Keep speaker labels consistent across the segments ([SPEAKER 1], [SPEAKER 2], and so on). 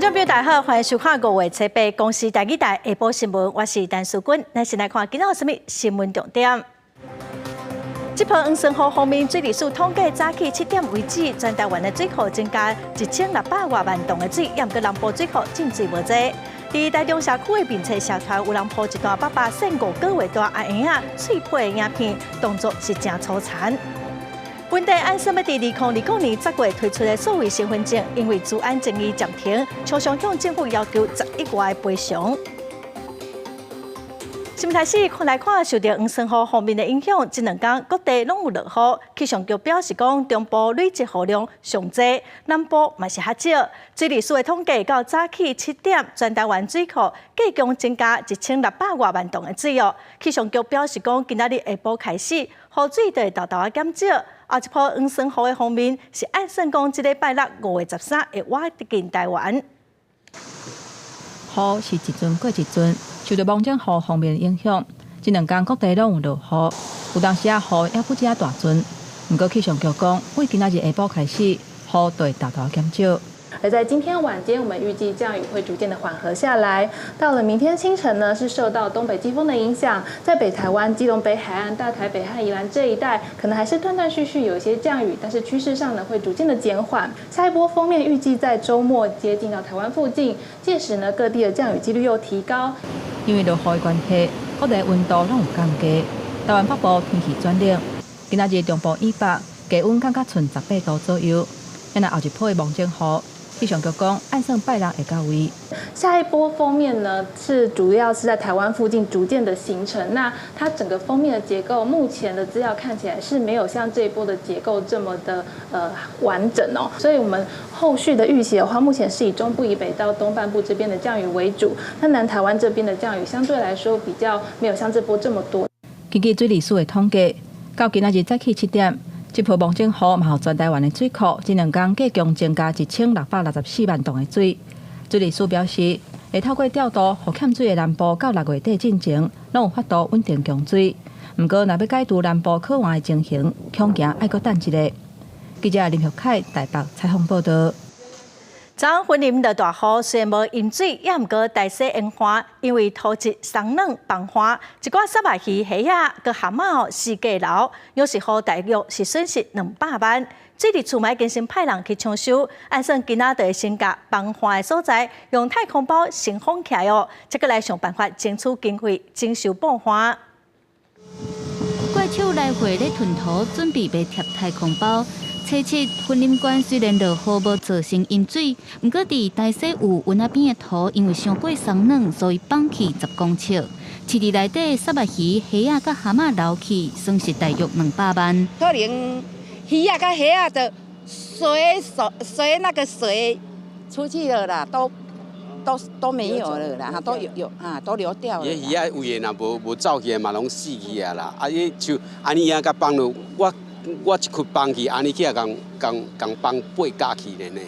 [SPEAKER 1] 众朋友大家好，欢迎收看5月7日公司台语台下晡新闻，我是陈淑君。咱先来看今仔有什么新闻重点。这波黄山河方面，水利署统计早起7点为止，全台湾的水库增加1600多万吨的水，也毋过南部水库进水无济。伫台中社区的民测社团有人铺一段爸生5个月大阿婴仔脆皮的影片，动作是真粗残。本地安什么伫2020年10月推出的所谓身份证，因为治安争议暂停，超商向政府要求10亿元的赔偿。新闻开始，看来看受到黄山河方面的影响，这2天各地拢有落雨。气象局表示讲，中部累积雨量上济，南部嘛是较少。水利署的统计，到早起7点，全台湾水库计共增加1600多万吨的水哦。气象局表示讲，今仔日下晡开始，雨水就会豆豆减少。后一波黄山河的方面是按算讲，这礼拜六5月13会挖进台湾。雨
[SPEAKER 2] 是一阵过一阵。受到望江河方面的影响，这2天各地拢有落雨，有当时雨也不止大阵。不过气象局讲，为今仔日下晡开始，雨就会大大减少。
[SPEAKER 3] 而在今天晚间，我们预计降雨会逐渐的缓和下来。到了明天清晨呢，是受到东北季风的影响，在北台湾、基隆北海岸、大台北和宜兰这一带，可能还是断断续续有一些降雨，但是趋势上呢会逐渐的减缓。下一波锋面预计在周末接近到台湾附近，届时呢各地的降雨几率又提高。
[SPEAKER 2] 因为落雨的关系，各地温度拢有降低。台湾北部天气转冷，今仔日中部以北低温降到剩18度左右。因为后一波的望江河。气象局讲，按算拜六会到位。
[SPEAKER 3] 下一波锋面呢，是主要是在台湾附近逐渐的形成。那它整个锋面的结构，目前的资料看起来是没有像这一波的结构这么的完整哦。所以我们后续的预期的话，目前是以中部以北到东半部这边的降雨为主。那南台湾这边的降雨相对来说比较没有像这波这么多。
[SPEAKER 2] 根据水利署的统计，到今仔日早起7点。这波望江河嘛，全台湾的水库，这2天计共增加1664万吨的水。水利署表示，会透过调度，互欠水的南部到6月底进前，拢有法度稳定供水。不过，若要解除南部可换的情形，恐惊爱搁等一下。记者林玉凯台北采访报道。
[SPEAKER 1] 昨昏云林的大雨，虽然无淹水，也毋过大洗烟花，因为土质松软崩花，一寡沙白鱼、虾仔、佮蛤蟆四界流，有时候大约是损失200万。水利署嘛更新派人去抢修，按算今仔就会先甲崩花的所在用太空包先封起来哦，再过来想办法争取经费征收补花。
[SPEAKER 4] 怪手来回咧囤土，准备要贴太空包。初7云林县虽然落雨无造成淹水，不过伫大溪有湾仔边的土因为伤过松软，所以放弃10公尺。市地内底沙白鱼、虾仔甲蛤蟆流去，损失大约200万。
[SPEAKER 5] 可能鱼啊、甲虾啊的水那个水出去了啦，都没有了啦，都有都流掉了。
[SPEAKER 6] 鱼啊有诶，若无走去嘛，拢死去啊啦。啊，伊像安尼啊，甲放落我一窟放去，安尼起来共放8架去咧呢。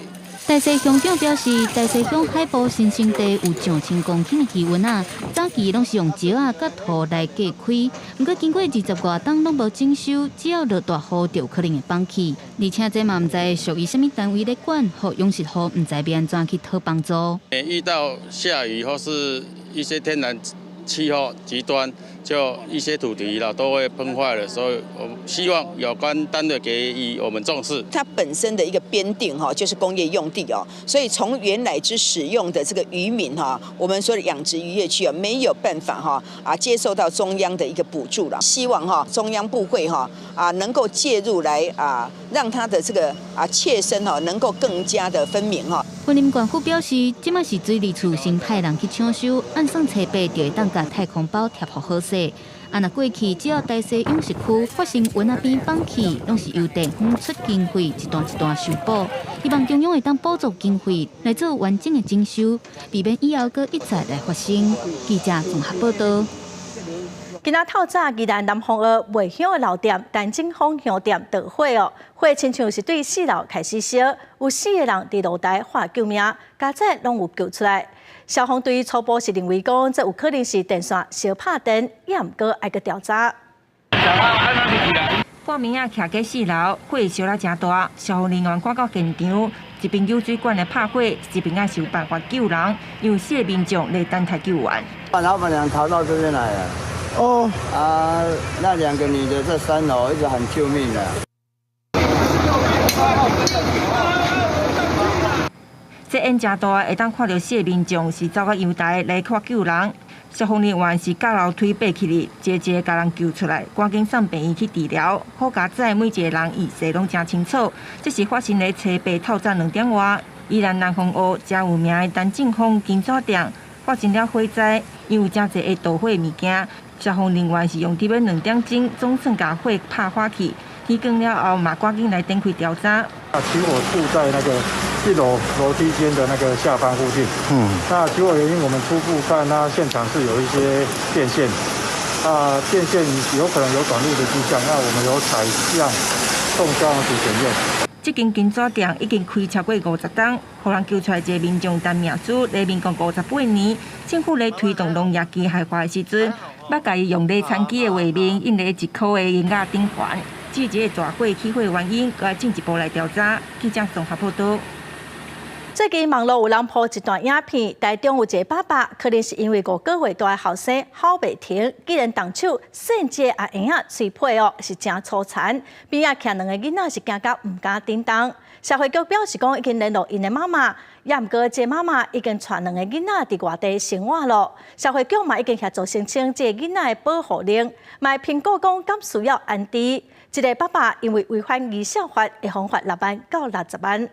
[SPEAKER 4] 大溪乡长表示，大溪乡海部新生地有上千公顷的鱼湾啊，早期拢是用石啊、甲土来架开，不过经过20多冬拢无整修，只要落大雨就有可能会放弃。而且这嘛唔知属于什么单位咧管，或永实户唔知要安怎去讨帮助。
[SPEAKER 7] 遇到下雨或是一些天然气候极端，就一些土地了都会崩坏了，所以我希望有关单位给予我们重视。
[SPEAKER 5] 它本身的一个编定就是工业用地哦，所以从原来之使用的这个渔民我们说的养殖渔业区没有办法接受到中央的一个补助了。希望中央部会能够介入来让它的这个切身能够更加的分明
[SPEAKER 4] 云林县府表示，即马是水利署先派人去抢修，按算初8就会当甲太空包贴好好势。若过去只要大溪养殖区发生湾仔边放弃，拢是由地方出经费一段一段修补，希望中央会当补助经费来做完整的征收，避免以后搁一再来发生。记者综合报道。
[SPEAKER 1] 今仔透早，宜兰南方澳卖香的老店丹景芳香店着火哦，火亲像是对4楼开始烧，有4个人伫露台喊救命，家仔拢有救出来。消防队初步是认为讲，这有可能是电线烧拍电，也毋过爱个调查。
[SPEAKER 8] 半暝啊徛喺4樓，火燒得真大，消防人員趕到現場，一邊有水管來拍火，一邊啊想辦法救人，有4民眾嚟等待救援。
[SPEAKER 9] 老板娘逃到這邊來了。哦。啊，那2個女的在3樓一直喊救命的。
[SPEAKER 8] 這煙真大，會當看到4民眾是走到陽台來看救人。消防人員是架樓梯爬起嚟，一個把人救出來，趕緊送病院去治療。好佳在每一個人意識攏真清楚。這是發生在初八透早2點外，宜蘭南豐澳真有名的陳正豐金紙店發生了火災，因有真濟的導火物件。消防人員是用大約2點鐘，總算把火拍花去。天光了後，嘛趕緊來展開調查。
[SPEAKER 10] 起火處在那個1樓樓梯間的那個下方附近。那起火原因我們初步看，那現場是有一些電線，電線有可能有短路的跡象，那我們有採樣送消防局檢驗。
[SPEAKER 8] 這間金紙店已經開超過50檔，互人救出來一個民眾陳命主，嚟民國58年，政府咧推動農業機械化的時陣，捌家己用內殘機的畫面印咧1箍的銀額頂環。至於這個大火起火原因，該進一步來調查。記者綜合報道。
[SPEAKER 1] 最近網絡有人播一段影片，台中有一個爸爸，可能是因為5個月大的後生好袂停，竟然動手甚至阿嬰仔嘴皮哦，是真粗殘。邊仔徛2個囡仔是驚到唔敢叮當。社會局表示講已經聯絡因的媽媽，也毋過這媽媽已經帶2個囡仔佇外地生活咯。社會局嘛已經協助申請這個囡仔的保護令，嘛評估講敢需要安置。一個爸爸因為違反兒少法，會罰6萬到60萬。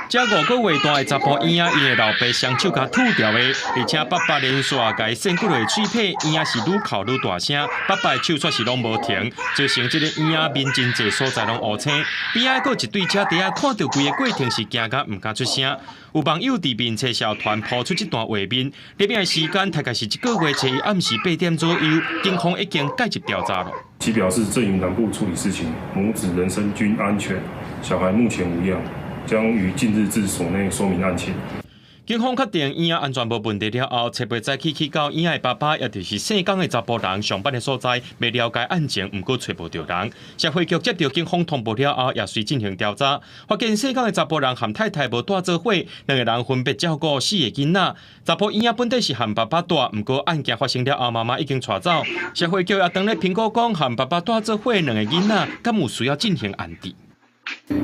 [SPEAKER 11] 這5個月大的查甫嬰仔，因的老爸雙手甲吐掉的，而且爸爸連續甲伊扇骨落嘴皮，嬰仔是愈哭愈大聲，爸爸的手卻是攏無停，造成這個嬰仔面真濟所在攏烏青。邊仔閣一對車弟仔看到規個過程是驚甲毋敢出聲。有網友佇面冊社團拋出這段畫面，裡面的時間大概是1個月初一暗時8點左右，警方已經介入調查了。
[SPEAKER 12] 其表示正與南部處理事情，母子人身均安全，小孩目前無恙。將於近日至所內說明案情。
[SPEAKER 11] 警方確定嬰仔安全無問題了後，初八早起去到嬰仔的爸爸，也就是姓江的查甫人上班的所在，未了解案情，毋過找無到人。社會局接到警方通報了後，也隨進行調查，發現姓江的查甫人和太太無帶做伙，2個人分別照顧4個囡仔。查甫嬰仔本地是和爸爸帶，毋過案件發生了後，媽媽已經帶走。社會局也當咧評估講，和爸爸帶做伙2個囡仔，敢有需要進行安置。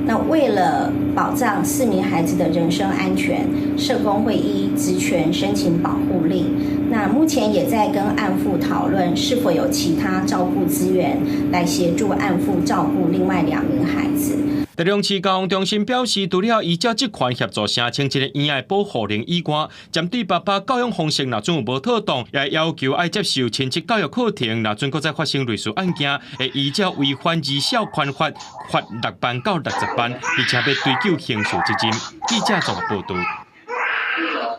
[SPEAKER 13] 那為了保障4名孩子的人身安全，社工會依職權申請保護令。那目前也在跟案父討論是否有其他照顧資源來協助案父照顧另外2名孩子。
[SPEAKER 11] 台中市教育中心表示，除了依照這款協助申請這個嬰仔保護令以外，針對爸爸教養方式若准有無妥當，也要求愛接受親職教育課程，若准閣再發生類似案件，會依照違反兒少權法罰6萬到60萬，而且要追究刑事責任。記者綜合報道。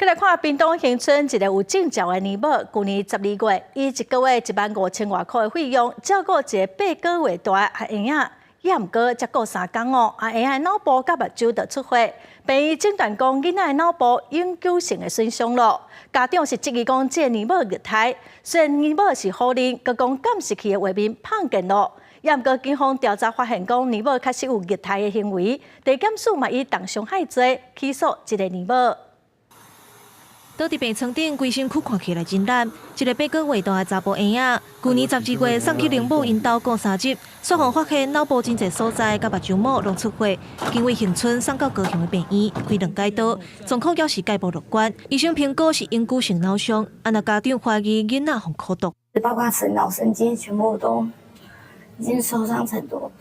[SPEAKER 1] 再來看屏東恆春一個有證照的年某，去年12月，以1個月15000外塊的費用照顧一個8個月大的嬰仔。也毋過才過3天哦，嬰仔腦部甲目睭就出血，病院診斷講囡仔腦部永久性的損傷咯。家長是質疑講這年某虐待，雖然年某是好人，佮講監視器的畫面碰見咯。也毋過警方調查發現講年某確實有虐待的行為，地檢署嘛以重傷害罪起訴這個年某。
[SPEAKER 14] 倒佇病床頂，規身軀看起來真爛。一個8個月大的查甫嬰仔，去年12月送去靈母因兜過3日，隨後發現腦部真濟所在甲目睭膜攏出血，經為恆春送到高雄的病院開2解刀，狀況表示介無樂觀。醫生評估是永久性腦傷，安那家長懷疑囡仔互苦毒，
[SPEAKER 15] 包括腦神經全部都已經受傷程度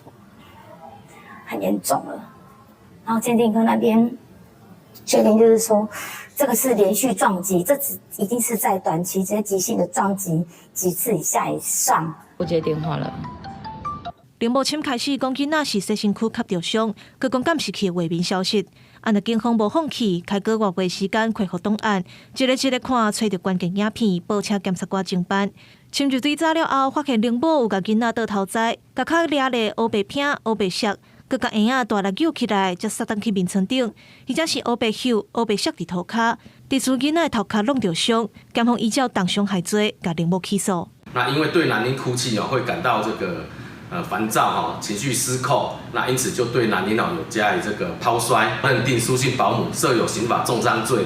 [SPEAKER 15] 很嚴重了。然後鑑定科那邊確定就是說，這個是連續撞擊，這已經是在短期這急性的撞擊幾次以下以上。
[SPEAKER 2] 我接電話了。
[SPEAKER 14] 林母親開始講囡仔是細身軀卡着傷，佮講監視器畫面消失。安那警方無放棄，開個外月時間恢復檔案，一個一個看，找到關鍵影片，報請檢察官偵辦。深入追查了後，發現林母有甲囡仔倒頭栽，甲腳掠咧烏白片、烏白屑。佮甲嬰仔大力揪起來，才撒登去面床頂，或者是烏白袖、烏白屑佇塗骹，佇厝囡仔頭殼弄着傷，檢方依照重傷害罪，甲林某起訴。
[SPEAKER 16] 那因为对男婴哭泣会感到这个烦躁情绪失控，那因此就对男婴有加以这个抛摔，认定书信保姆设有刑法重伤罪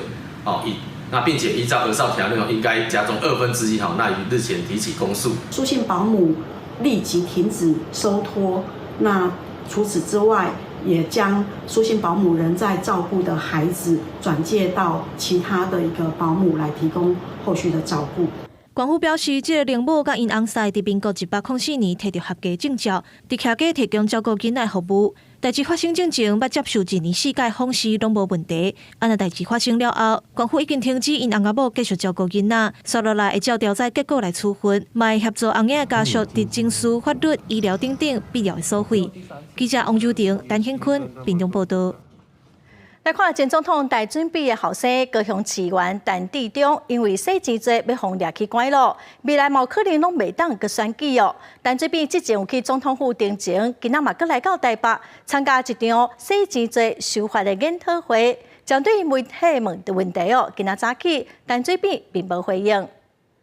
[SPEAKER 16] 那并且依照儿少条例应该加重1/2那于日前提起公诉。
[SPEAKER 17] 书信保姆立即停止收托，那除此之外，也将书信保姆仍在照顾的孩子转介到其他的一个保姆来提供后续的照顾。
[SPEAKER 14] 官府表示，这个灵母甲因翁婿伫民国104年摕到合格证照，伫徛家提供照顾囡仔服务。代志发生之前，捌接受1年4届访视拢无问题。安那代志发生了后，官府已经停止因翁仔某继续照顾囡仔，接落来会照调查结果来处分，嘛会协助翁仔家属伫刑事、法律、医疗等等必要的所费。记者王友婷、陈显坤屏东报道。
[SPEAKER 1] 来看前总统戴准备的后生高雄市员陈致中，因为洗钱罪要互抓去关了，未来冇可能拢袂当去选举哦。陈准备之前有去总统府定情，今仔嘛阁来到台北参加一场洗钱罪修法的研讨会，针对媒体问的问题哦，今仔早起陈准备并无回应。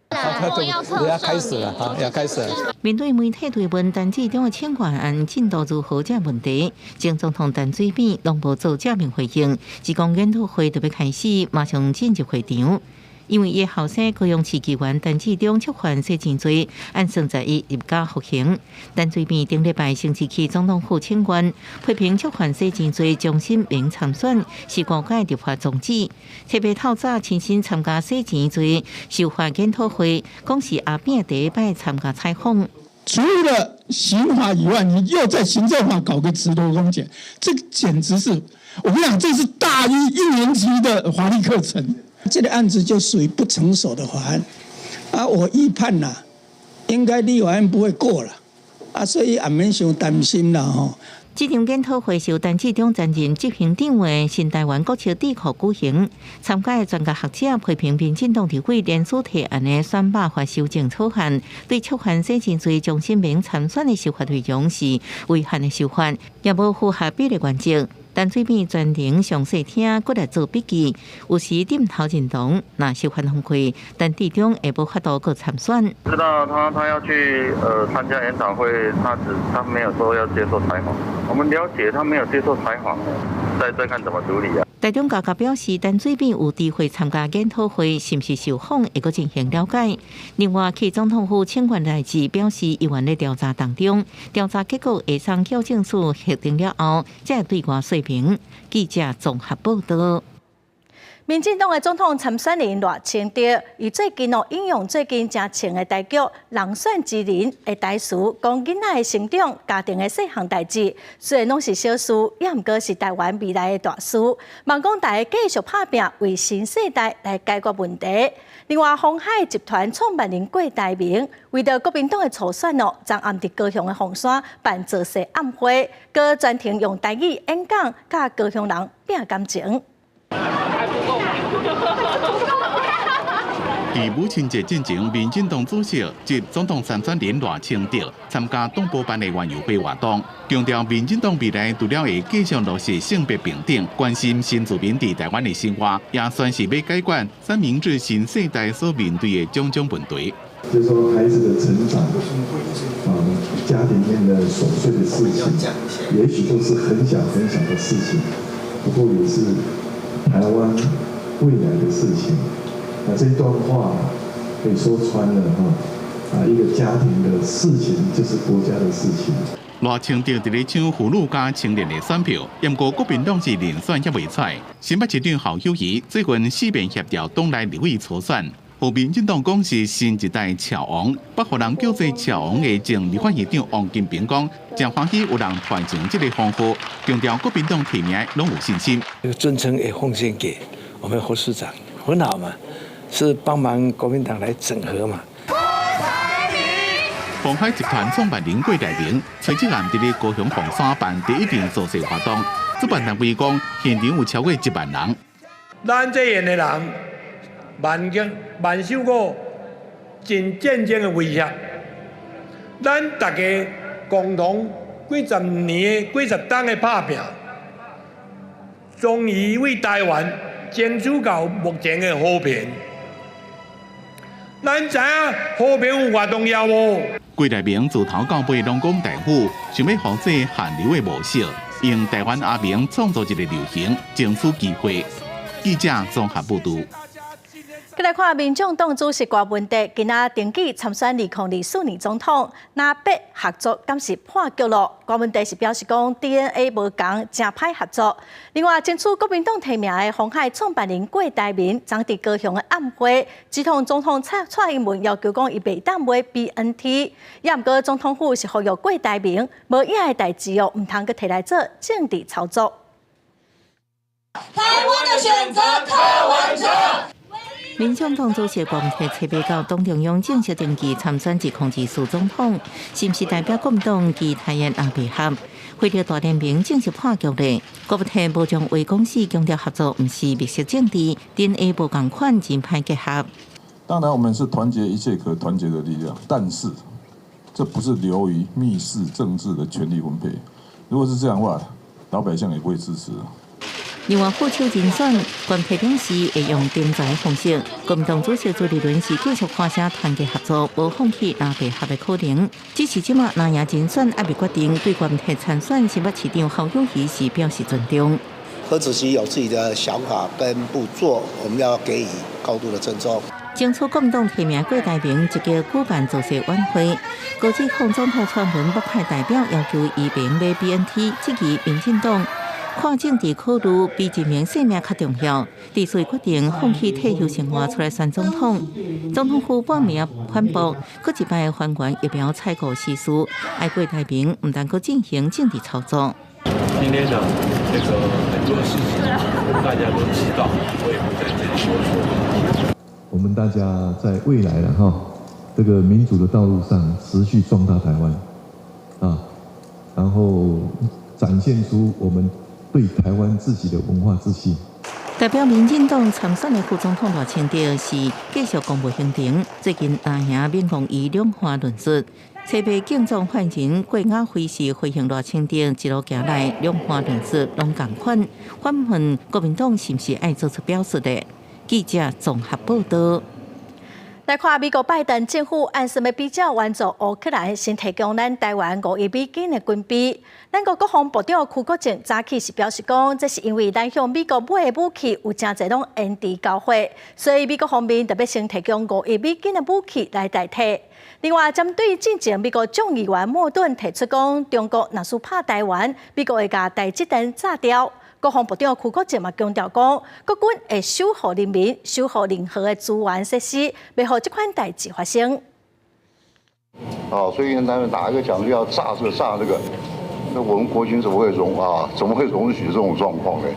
[SPEAKER 18] 要开始了，要开始了。
[SPEAKER 19] 面对媒体追问陈致中的请款案进度如何这问题，前总统陈水扁拢无做正面回应，只讲研讨会就要开始，马上进入会场。因为伊后生高雄市议员陈致中触犯洗钱罪，按31入监服刑。陈水扁顶礼拜星期去总统府请愿，批评触犯洗钱罪将心明参选是误解立法宗旨。特别透早亲身参加洗钱罪修法研讨会，讲是阿扁第一摆参加采访。
[SPEAKER 18] 除了刑法以外，你又在行政法搞个直流公检，这个简直是我跟你讲，这是大1年级的法律课程。这个案子就属于不成熟的法案我预判应该立法院不会过了所以也免伤担心啦
[SPEAKER 19] 这场研讨会是由陈致中担任执行长的新台湾国潮智库举行，参加的专家学者批评民进党立委联署提案的选罢法修正草案，对触犯洗钱罪将心明参选的修法内容是违反的修法，也无符合比例原则。陈水扁全程详细听，搁来做笔记，有时点头认同。那修法通过，陈致中下晡法度搁参选。
[SPEAKER 20] 知道他要去参加研讨会，他没有说要接受采访。我们了解他没有接受采访，再看怎么处理啊。
[SPEAKER 19] 台中高校表示，陈水扁有机会参加研讨会，是不是受访会搁进行了解。另外，去总统府请愿代志表示，议员在调查当中，调查结果会送校正署核定了后，才会对外说明。记者综合报道。
[SPEAKER 1] 民进党的总统参选人赖清德，伊最近引用最近正穿的台剧《人选之人》的台词，讲囡仔的成长、家庭的细项代志，虽然拢是小事，也毋过是台湾未来的大事。望讲大家继续打拼，为新世代来解决问题。另外，鸿海集团创办人郭台铭为着国民党的初选昨暗伫高雄的凤山办造势暗会，佮专程用台语演讲，甲高雄人拼感情。
[SPEAKER 21] 伫母亲节进前，民进党主席及总统参选人赖清德参加党部办的园游会活动，强调民进党未来除了会继续落实性别平等，关心新住民伫台湾的生活，也算是要解决三明治新世代所面对的种种问题。
[SPEAKER 22] 就是说孩子的成长，家庭里面的琐碎的事情，也许都是很小很小的事情，不过也是台湾未来的事情。这段话可以说穿了一个家庭的事情就是国家的事情。
[SPEAKER 21] 赖清德伫咧抢妇女加青年的选票，不过国民党是连选也未出。新北市长侯友宜最近4面协调党内立委初选，互民进党讲是新一代俏王，北互人叫做俏王的前立法院长王金平讲，真欢喜有人传承这个方法，强调国民党提名拢有信心。
[SPEAKER 23] 这个尊称也奉献给我们侯市长，很好嘛。是帮忙国民党来整合嘛？
[SPEAKER 21] 鸿海集团创办人郭台铭，崔志南伫咧高雄凤山办第一场造势活动，主办单位讲现场有超过1万人。
[SPEAKER 24] 咱这样的人，万受过真战争的威胁，咱大家共同几十年、几十档的打拼，终于为台湾争取到目前的和平。咱知影和平有活动了无？
[SPEAKER 21] 郭台铭自头到尾拢讲台语，想要复制韩流的模式，用台湾阿明创造一个流行，争取机会。记者综合报道。
[SPEAKER 1] 再来看民众党主席郭文德今仔登记参选2024年总统，那别合作敢是破局咯？郭文德是表示讲 DNA 无共，真歹合作。另外，争取国民党提名的鸿海创办人郭台铭，昨伫高雄的暗会，指控总统蔡英文要求讲伊袂当买 BNT， 也毋过总统府是呼吁郭台铭无影的代志哦，毋通去摕来做政治操作。
[SPEAKER 3] 台湾的选择柯文哲。
[SPEAKER 19] 民众党主席郭文德7月到党中央正式登记参选2024总统，是毋是代表国民党其他人也配合？为了大联盟正式破局咧，郭文德无将话公司强调合作毋是密室政治 ，DNA 无共款真歹结合。
[SPEAKER 22] 当然，我们是团结一切可团结的力量，但是这不是流于密室政治的权力分配。如果是这样的话，老百姓也不会支持。
[SPEAKER 19] 另外，副手人选关批表示会用定在的方式，国民党主席朱立伦是继续发声团结合作，无放弃拿配合的可能。只是即马拿赢人选还未决定，对郭文德参选新北市长侯友宜是表示尊重。
[SPEAKER 5] 何主席有自己的想法跟不做，我们要给予高度的尊重。
[SPEAKER 19] 争取国民党提名郭台铭一个举办造势晚会，高级副总统传闻北派代表要求移民买 BNT， 质疑民进党。看政治考虑比一名性命较重要，之所以决定放弃退休生活出来选总统。总统府半暝反驳，搁一摆还原疫苗采购事实，爱郭台铭唔但搁进行政治操作。
[SPEAKER 6] 今天呢，这个很多事情大家都知道，我也不在这里多说。
[SPEAKER 22] 我们大家在未来了哈，这个民主的道路上持续壮大台湾啊，然后展现出我们对台湾自己的文化自信。
[SPEAKER 19] 代表民进党参选的副总统赖清德是继续公布行程，最近拿赢免讲以两岸论述。7月竞总换人郭雅辉是回应赖清德一路行来两岸论述拢同款，反问国民党是不是爱做出表述的？记者综合报道。
[SPEAKER 1] 来看美国拜登政府按什么比较援助乌克兰，先提供咱台湾5亿美金的军备。咱国国防部长邱国正早起是表示讲，这是因为咱向美国买的武器有真侪拢延迟交货，所以美国方面特别先提供5亿美金的武器来代替。另外，针对进前美国众议员莫顿提出讲，中国若是拍台湾，美国会甲台积电炸掉。国防部长邱国正嘛强调讲，国军会守护人民、守护任何的资源设施，袂让这款代志发生。
[SPEAKER 7] 所以他们哪一个讲就要炸这个炸这个，那我们国军怎么会容许这种状况呢？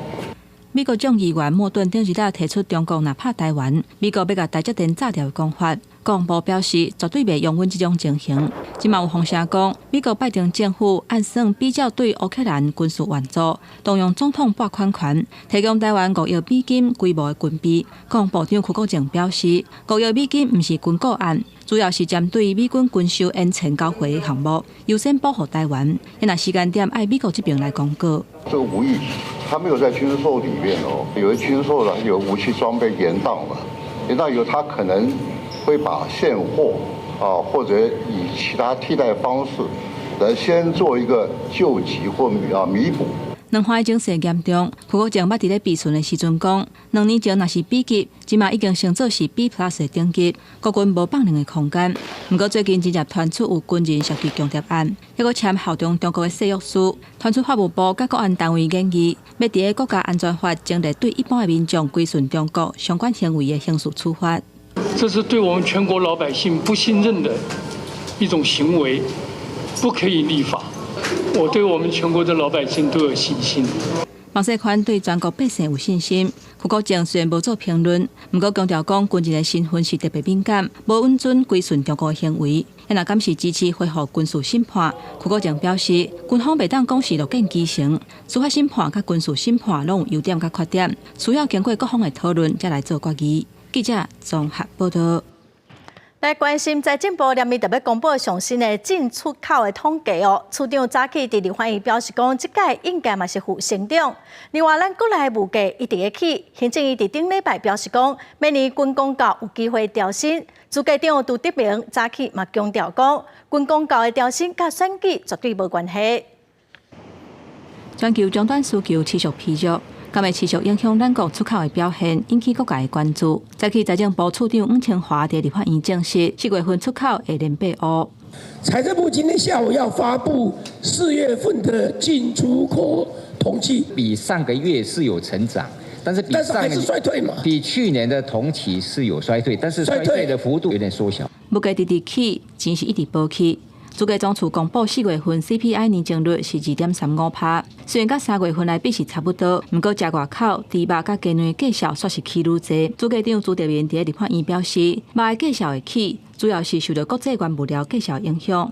[SPEAKER 2] 美国众议员莫顿顶日仔提出中国若拍台湾，美国要甲台积电炸掉的讲法。国防部表示，绝对袂容忍这种情形。今嘛有风声讲，美国拜登政府按算比较对乌克兰军事援助，动用总统拨款权，提供台湾5亿美金规模的军备。国防部长邱国正表示，5亿美金毋是军购案，主要是针对美军军售延前交回的项目，优先保护台湾。因那时间点爱美国这边来公告。
[SPEAKER 7] 这个无意，他没有在军售里面有的军售了，有武器装备延宕了，延宕以后他可能会把现货或者以其他替代方式来先做一个救急或弥补。
[SPEAKER 2] 两岸情势严重，邱国正捌伫咧备询的时阵讲，2年前若是 B 级，即马已经升做是 B+ 的等级，国军无放量的空间。不过最近真正传出有军人涉及强谍案，还阁签效忠中国的誓约书，传出法务部甲国安单位建议，要伫个国家安全法成立对一般的民众归顺中国相关行为的刑事处罚。
[SPEAKER 25] 这是对我们全国老百姓不信任的一种行为，不可以立法。我对我们全国的老百姓都有信心。
[SPEAKER 2] 王世宽对全国百姓有信心。邱国正虽然无做评论，不过强调讲军人的身份是特别敏感，无允准归顺中国的行为。因若敢是支持恢复军事审判，邱国正表示，军方袂当讲是乐见其成，司法审判甲军事审判拢有优点甲缺点，需要经过各方的讨论才来做决议。记者综合报道。
[SPEAKER 1] 来关心财政部连日特别公布上新的进出口的统计哦。处长早起伫立法院表示讲，这届应该嘛是负成长。另外，咱国内物价一直会起，行政院伫顶礼拜表示讲，明年军公教有机会调薪。主计长杜德明早起嘛强调讲，军公教的调薪甲选举绝对无关系。
[SPEAKER 2] 全球终端需求持续疲弱。敢会持续影响咱国出口的表现，引起各界的关注。早起财政部处长吴清华伫立法院证实，4月份出口会连8乌。
[SPEAKER 4] 财政部今天下午要发布4月份的进出口统计，
[SPEAKER 8] 比上个月是有成长，但是
[SPEAKER 4] 还是衰退嘛？
[SPEAKER 8] 比去年的同期是有衰退，但是衰退的幅度有点缩小。
[SPEAKER 2] 物价直直起，钱是一直保起。主计总处公布4月份 CPI 年增率是2.35%，虽然甲3月份来比是差不多，不过食外口、猪肉甲鸡卵价销却是起愈侪。主计长朱德明伫立法院表示，肉的价销会起，主要是受到国际原物料价销影响。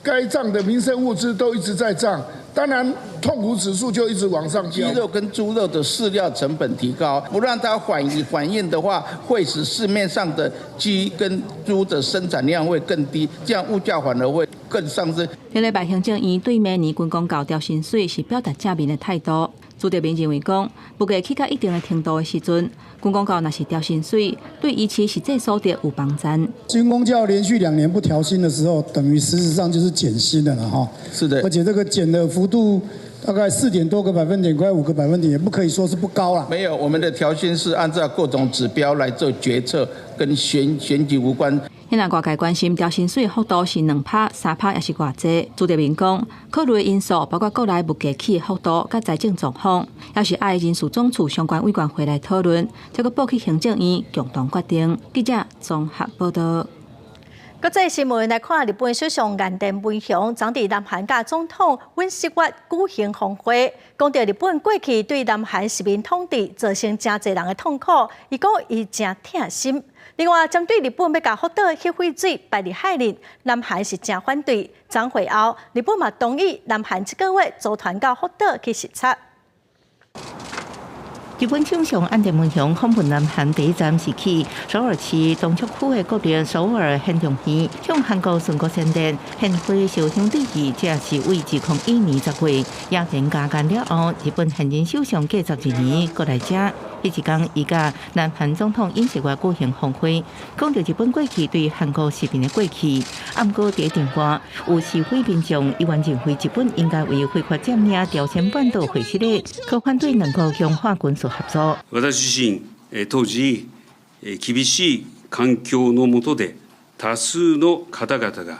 [SPEAKER 4] 该涨的民生物资都一直在涨，当然痛苦指数就一直往上。
[SPEAKER 9] 鸡肉跟猪肉的饲料成本提高，不让它反映的话，会使市面上的鸡跟猪的生产量会更低，这样物价反而会更上升。
[SPEAKER 2] 顶礼拜行政院对明年军公教调薪水是表达正面的态度。朱德明认为讲，物价起到一定的程度的时阵，军公教若是调薪水，对预期实际所得有帮助。
[SPEAKER 4] 军公教连续2年不调薪的时候，等于事实上就是减薪的了哈。是的，而且这个减的幅度大概4点多个百分点，快5个百分点，也不可以说是不高啦。
[SPEAKER 9] 没有，我们的调薪是按照各种指标来做决策，跟选举无关。
[SPEAKER 2] 现在外界关心调薪水的幅度是2%、3%，也是偌济。朱德明讲，考虑的因素包括国内物价起的幅度、甲财政状况，也是爱人事总处相关委员会来讨论，再个报去行政院共同决定。记者综合报道。
[SPEAKER 1] 国际新闻来看，日本首相岸田文雄昨伫南韩甲总统尹锡悦举行峰会，讲到日本过去对南韩殖民统治造成真侪人的痛苦，伊讲伊真痛心。另外，针对日本要甲福岛核废水排入海里，南韩是真反对。昨会后，日本嘛同意南韩这个月组团到福岛去视察。
[SPEAKER 19] 日本首相岸田文雄访问南韩第一站是去首尔市东区区的国立首尔现场园，向韩国全国宣传献花烧香礼仪，这是为2012年10月亚田加干了后，日本现任首相过12年过来遮。迄一天，伊甲南韩总统尹锡悦举行峰会，讲到日本过去对韩国殖民的过去。啊，毋过第一电话有示威民众伊原认为日本应该为非法占领朝鲜半岛废失的，可反对两国强化军事合作。
[SPEAKER 10] 私自身、当時、厳しい環境の下で多数の方々が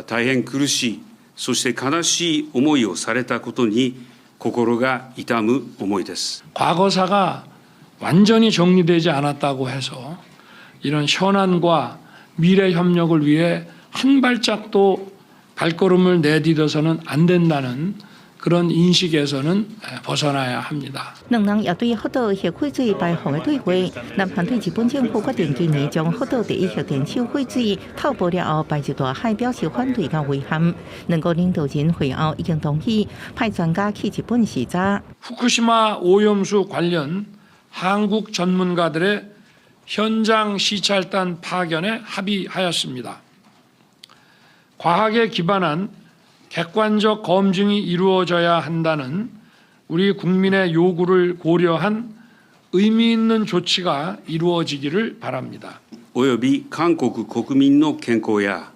[SPEAKER 10] 大変苦しい、そして悲しい思いをされたことに心が痛む思いです。
[SPEAKER 25] 과거사가 완전히 정리되지 않았다고 해서 이런 현안과 미래 협력을 위해 한 발짝도 발걸음을 내디뎌서는 안 된다는 그런 인식에서는 벗어나야 합니다.
[SPEAKER 19] 两人也对福岛核废水排放的对话，南韩对日本政府决定今年将福岛第一核电厂废水透报了后，排入大海表示反对甲遗憾。两国领导人会后已经同意派专家去日本视察。
[SPEAKER 25] 후쿠시마 오염수 관련 한국 전문가들의 현장 시찰단 파견에 합의하였습니다. 과학에 기반한 객관적 검증이 이루어져야 한다는 우리 국민의 요구를 고려한 의미 있는 조치가 이루어지기를 바랍니다.
[SPEAKER 10] および韓国国民の健康や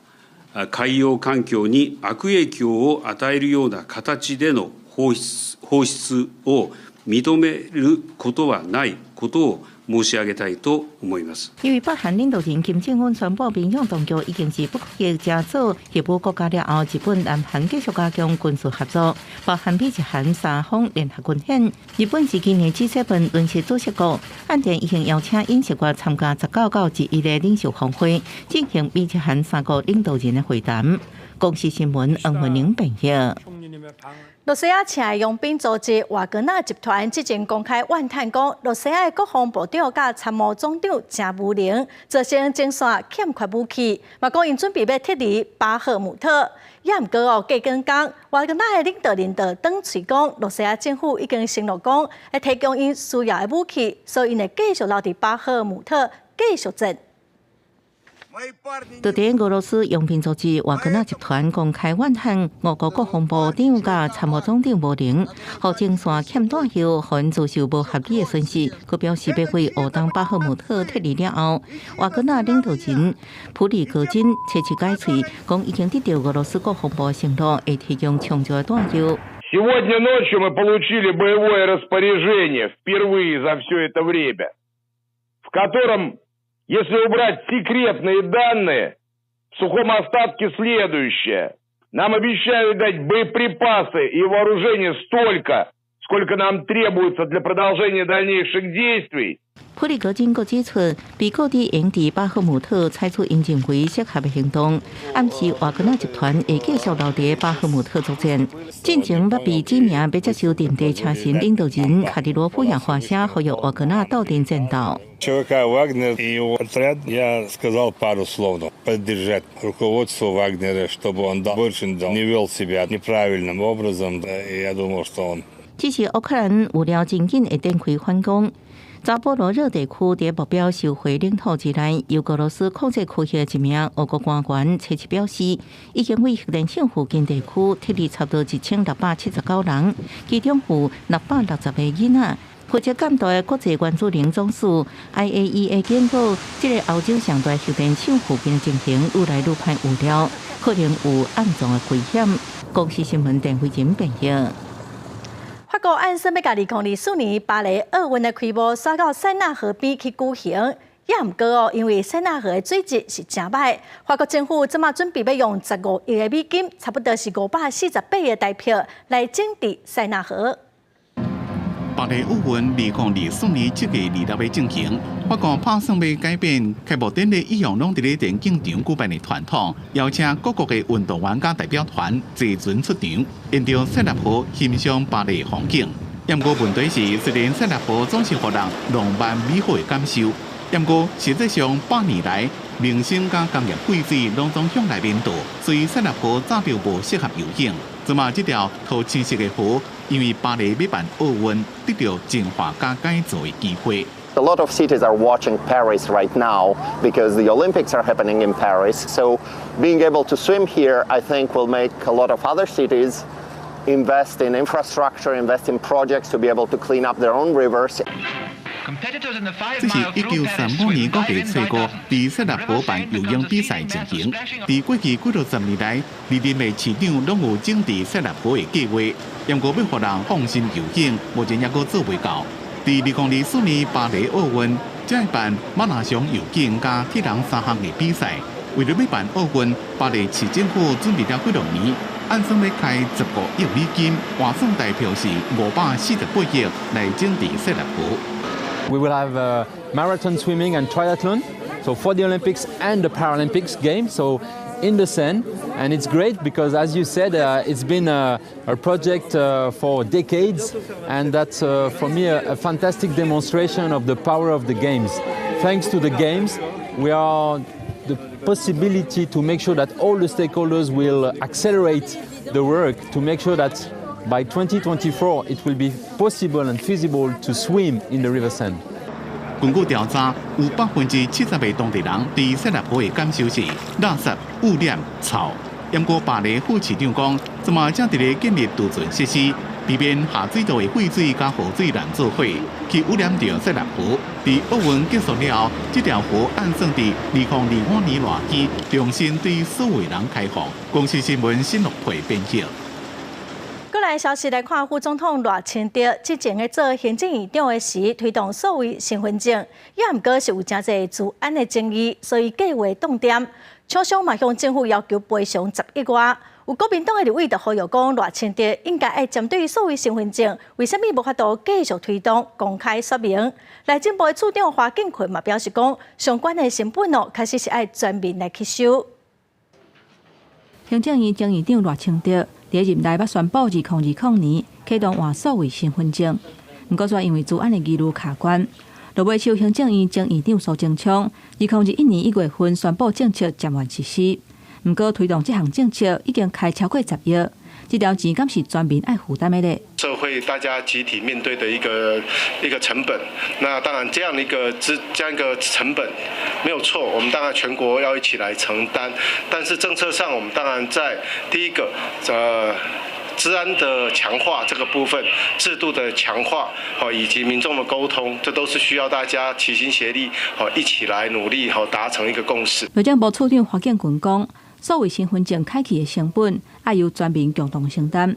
[SPEAKER 10] 海洋環境に悪影響を与えるような形での放出を認めることはないことを申し上げたいと思います。
[SPEAKER 19] 因为北韩领导人金正恩宣布，平壤当局已经是不可逆加速协助国家了后，日本、南韩继续加强军事合作，包含美、日、韩三方联合军演。日本是今年G7轮值主席国，岸田已经邀请尹锡悦参加19到21的领袖峰会，进行美、日、韩三国领导人的会谈。公司新闻黄文玲报道。
[SPEAKER 1] 罗西亚请的佣兵组织瓦格纳集团之前公开怨叹讲，罗西亚的国防部长甲参谋总长真无能，造成前线欠缺武器，嘛讲因准备要撤离巴赫姆特。也毋过哦，过几天，瓦格纳的领导人就转嘴讲，罗西亚政府已经承诺讲会提供因需要的武器，所以因会继续留伫巴赫姆特继续战。
[SPEAKER 19] 在伫俄罗斯佣兵组织瓦格纳集团公开怨恨俄国国防部长甲参谋总长无能，互前线欠弹后，互因遭受无合理的损失。佮表示要为乌东巴赫姆特撤离了后，瓦格纳领导人普里戈金切齿解喙，讲已经得到俄罗斯国防部承诺，会提供充足的弹药。
[SPEAKER 11] Сегодня ночью мы получили боевое распоряжение впервые за все это время, в котором, если убрать секретные данные, в сухом остатке следующее. Нам обещают дать боеприпасы и вооружение столько, сколько нам требуется для продолжения дальнейших действий.
[SPEAKER 19] 普里戈金阁指出，被告伫营地巴赫姆特采取应认为适合的行动，暗示瓦格纳集团会继续留伫巴赫姆特作战。进前捌被指名要接受电地车臣领导人卡迪罗夫也发声呼吁瓦格纳斗阵战斗。
[SPEAKER 12] ЧВК «Вагнер» и его отряд, я сказал пару слов, поддержать руководство Вагнера, чтобы он больше не вел себя неправильным образом, и я думал, что он.
[SPEAKER 19] 只是乌克兰有了真紧会展开反攻。扎波罗热地区伫目标收回领土之内，由俄罗斯控制区域一名俄国官员切切表示，已经为核电厂附近地区撤离差不多1679人，其中有660个囡仔。负责监督的国际原子能总署 IAEA 警告，这个欧洲上大核电厂附近的情形愈来愈歹预料，可能有暗藏的危险。公视新闻电视人报道。
[SPEAKER 1] 法国按说要甲2024年巴黎奥运的开幕刷到塞纳河边去举行，也毋过哦，因为塞纳河的水质是真歹，法国政府即马准备要用15亿的美金，差不多是548个代票来整治塞纳河。
[SPEAKER 21] 巴黎奥运2024年7月26日进行，法国打算要改变开幕典礼一样拢伫咧电竞场举办的传统，邀请各国的运动员甲代表团齐船出场，沿着塞纳河欣赏巴黎风景。不过问题是，虽然塞纳河总是互人浪漫美好的感受，不过实际上100年来，零星甲工业废水拢总向内面倒，所以塞纳河早就无适合游泳。即马这条土青色的河，因为巴黎要办奥运，得到净化加改造的机会。
[SPEAKER 13] A lot of cities are watching Paris right now because the Olympics are happening in Paris. So being able to swim here, I think, will make a lot of other cities invest in infrastructure, invest in projects to be able to clean up their own rivers.
[SPEAKER 21] 这是1935年5月初5，伫塞纳河办游泳比赛进行。伫过去几10年来，历任的市长拢有整治塞纳河的计划，不过要让人放心游泳，目前还阁做未到。伫2024年巴黎奥运，将会办马拉松游泳加铁人3项的比赛。为了要办奥运，巴黎市政府准备了几多年，按算要开15亿美金，换算代票是548亿来整治塞纳河。
[SPEAKER 15] We will have marathon swimming and triathlon, so for the Olympics and the Paralympics games, so in the Seine. And it's great because, as you said, it's been a project for decades, and that's for me a fantastic demonstration of the power of the games. Thanks to the games, we are the possibility to make sure that all the stakeholders will accelerate the work to make sure that by 2024, it will be possible and feasible to swim in the River Seine.
[SPEAKER 21] 根据调查，有70%的当地人对塞纳河的感受是垃圾、污染、臭。不过巴黎副市长讲，即马正伫咧建立渡船设施，避免下水道的废水甲河水乱做伙，去污染着塞纳河。伫奥运结束了后，这条河按算伫2025年热天重新对所有人开放。公视新闻新乐培编辑。
[SPEAKER 1] 过来消息来看，副总统赖清德之前在做行政院长的时，推动所谓身份证，也毋过是有真侪治安的争议，所以计划冻点。厂商嘛向政府要求赔偿10亿外。有国民党的立委就呼吁讲，赖清德应该爱针对所谓身份证，为什么无法度继续推动公开说明？内政部的处长华敬群嘛表示讲，相关的成本确实是爱全面来吸收。
[SPEAKER 2] 行政院前院长赖清德伫任内捌宣布2020年启动换所谓身份证，不过却因为治安的疑虑卡关。落尾受行政院前院长苏贞昌2021年1月份宣布政策暂缓实施，不过推动这项政策已经开超过10亿，这条钱敢是全民爱负担的呢？
[SPEAKER 14] 社会大家集体面对的一个成本，那当然这样一个成本没有错，我们当然全国要一起来承担。但是政策上，我们当然在第一个治安的强化这个部分，制度的强化，以及民众的沟通，这都是需要大家齐心协力，一起来努力，达成一个共识。
[SPEAKER 2] 内政部处长黄建群讲，所谓身份证开启的成本，要由全民共同承担。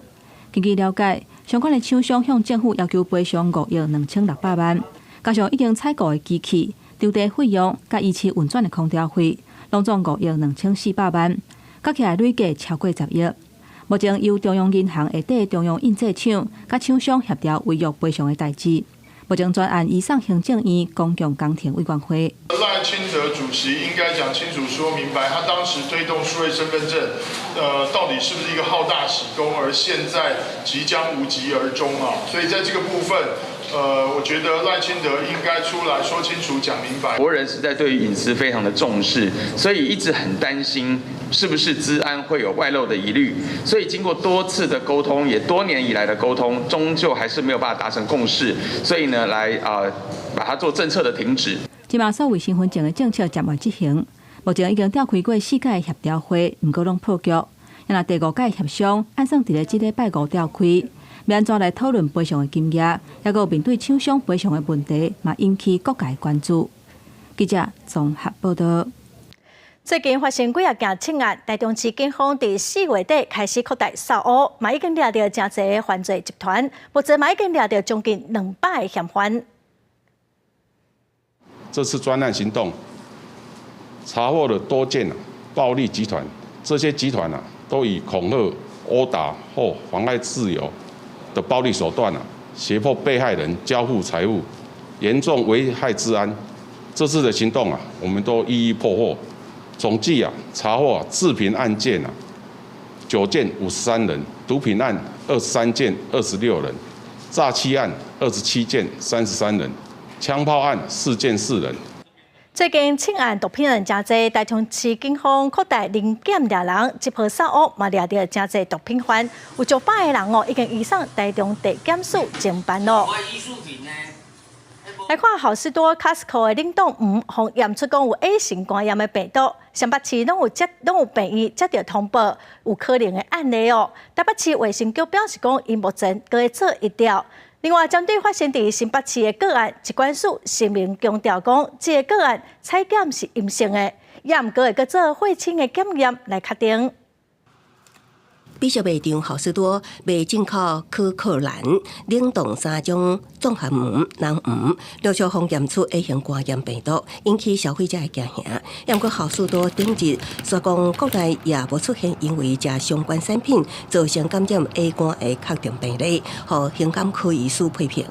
[SPEAKER 2] 根据了解，相关的厂商向政府要求赔偿5亿2600万，加上已经采购的机器、场地费用、甲仪器运转的空调费，拢总5亿2400万，加起来累计超过10亿。目前由中央银行下底中央印制厂甲厂商协调违约赔偿的代志。目前专案移送行政院公共工程委员会。
[SPEAKER 16] 赖清德主席应该讲清楚说明白，他当时推动数位身份证，到底是不是一个好大喜功，而现在即将无疾而终啊？所以在这个部分，我觉得赖清德应该出来说清楚、讲明白。
[SPEAKER 17] 国人实在对于隐私非常的重视，所以一直很担心是不是资安会有外漏的疑虑。所以经过多次的沟通，也多年以来的沟通，终究还是没有办法达成共识。所以呢，来把它做政策的停止。
[SPEAKER 2] 即马所谓身份证的政策暂未执行，目前已经召开过4届协调会，不过拢破局。因若第5届协商按算伫咧即礼拜5召开，要安怎来讨论赔偿的金额，也有面对厂商赔偿的问题，嘛引起各界关注。记者综合报道。
[SPEAKER 1] 最近发生几件窃案，台中市警方伫4月底开始扩大扫恶，嘛已经抓到真侪犯罪集团，目前嘛已经抓到将近200个嫌犯。
[SPEAKER 18] 这次专案行动查获了多件暴力集团，这些集团都以恐吓、殴打或妨碍自由的暴力手段胁迫被害人交付财物，严重危害治安。这次的行动我们都一一破获，总计查获治平案件9件53人，毒品案23件26人，诈欺案27件33人，枪炮案4件4人。
[SPEAKER 1] 最近窃案毒品人真侪，台中市警方扩大零检抓人，这波扫恶嘛抓到真侪毒品犯，有900个人已经移送台中地检署侦办咯。来看好事多 Costco 的冷冻鱼，互验出讲有 A 型肝炎的病毒，上北市拢有病院接到通报有可能的案例哦。台北市卫生局表示讲，因目前搁会做一调。另外，针对发生伫新北市的个案，疾管署声明强调讲，这个个案采检是阴性的，也毋过会搁做血清的检验来确定。
[SPEAKER 20] 美食卖场好事多卖进口可可兰冷冻3种综合鱼、人鱼，陆续互验出 A 型肝炎病毒，引起消费者的惊吓。不过好事多顶日说讲，国内也无出现因为食相关产品造成感染 A 肝的确定病例，和行感科医师批评，